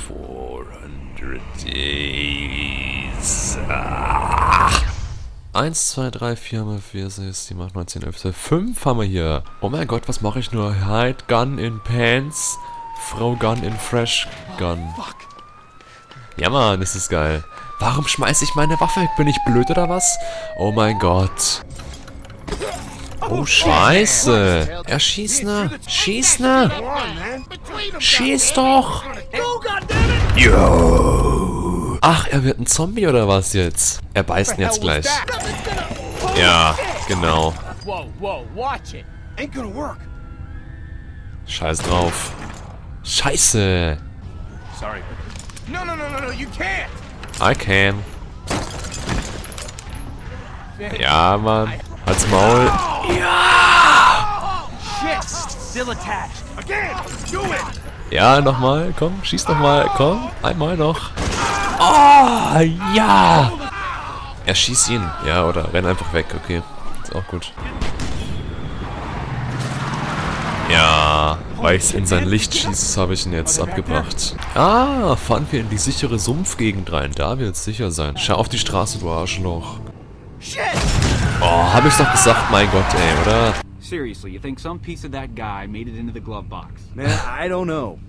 400 days. 1, 2, 3, 4, 5, 4, 6, 7, 8, 9, 10, 11, 12, 5 haben wir hier. Oh mein Gott, was mache ich nur? Hide Gun in Pants, Frau Gun in Fresh Gun. Ja Mann, das ist geil. Warum schmeiße ich meine Waffe weg? Bin ich blöd oder was? Oh mein Gott. Oh Scheiße. Er schießt ne. Schieß ne. Schieß doch. Yo. Ach, er wird ein Zombie oder was jetzt? Er beißt ihn jetzt gleich. Ja, genau. Scheiß drauf. Scheiße. I can. Ja, Mann. Halt's Maul. Ja! Ja, nochmal. Komm, schieß nochmal. Komm, einmal noch. Oh, ja! Er schießt ihn. Ja, oder renn einfach weg. Okay, ist auch gut. Ja, weil ich in sein Licht schieße, habe ich ihn jetzt abgebracht. Ah, fahren wir in die sichere Sumpfgegend rein. Da wird es sicher sein. Schau auf die Straße, du Arschloch. Oh, hab ich's doch gesagt, mein Gott, ey, oder? Seriously, you think some piece of that guy made it into the glove box? Man, I don't know.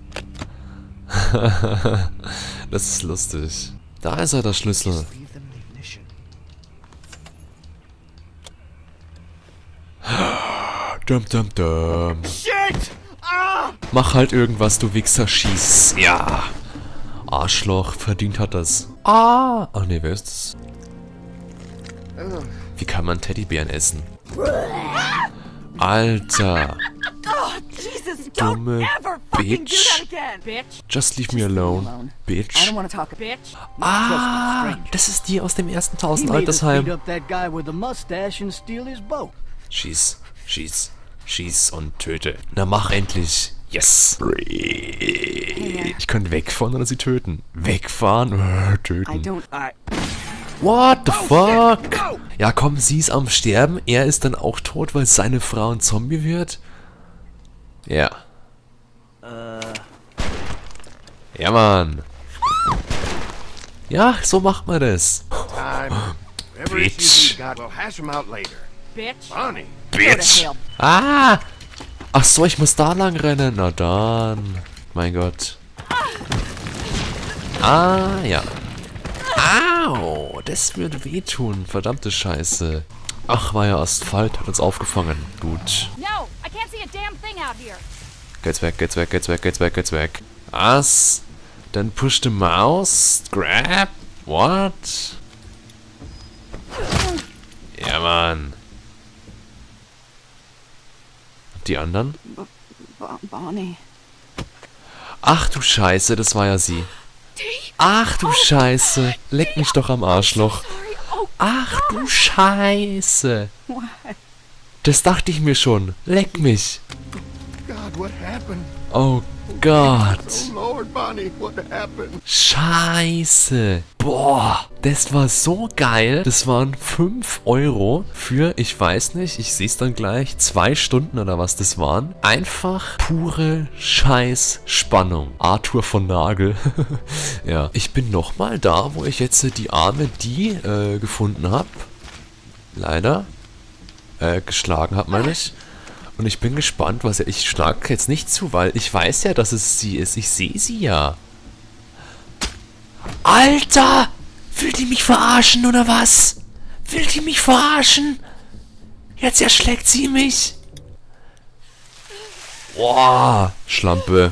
Das ist lustig. Da ist er, der Schlüssel. Dum dum dum. Mach halt irgendwas, du Wichser, schieß. Ja. Arschloch, verdient hat das. Ah. Ach nee, wer ist das? Wie kann man Teddybären essen? Alter. Dumme Bitch. Just leave me alone, Bitch. Ah, das ist die aus dem ersten 1000 Altersheim. Schieß, schieß, schieß und töte. Na mach endlich. Yes. Ich könnte wegfahren oder sie töten. Wegfahren, töten. What the fuck? Ja komm, sie ist am Sterben. Er ist dann auch tot, weil seine Frau ein Zombie wird? Ja. Ja, Mann. Ja, so macht man das. Bitch. Bitch. Ah! Ach so, ich muss da lang rennen. Na dann. Mein Gott. Ah, ja. Au, das würde wehtun. Verdammte Scheiße. Ach, war ja Asphalt, hat uns aufgefangen. Gut. Geht's weg, geht's weg, geht's weg, geht's weg, geht's weg. Was? Dann push the mouse. Grab. What? Ja, Mann. Die anderen? Bonnie. Ach du Scheiße, das war ja sie. Ach du Scheiße. Leck mich doch am Arschloch. Ach du Scheiße. Das dachte ich mir schon. Leck mich. Oh Gott. Scheiße. Boah, das war so geil. Das waren 5 Euro für, ich weiß nicht, ich sehe es dann gleich, 2 Stunden oder was das waren. Einfach pure Scheiß-Spannung. Arthur von Nagel. Ja, ich bin nochmal da, wo ich jetzt die arme die gefunden habe. Leider. Geschlagen habe, meine ich. Und ich bin gespannt, was er... Ich schlage jetzt nicht zu, weil ich weiß ja, dass es sie ist. Ich sehe sie ja. Alter! Will die mich verarschen, oder was? Will die mich verarschen? Jetzt erschlägt sie mich. Boah, Schlampe.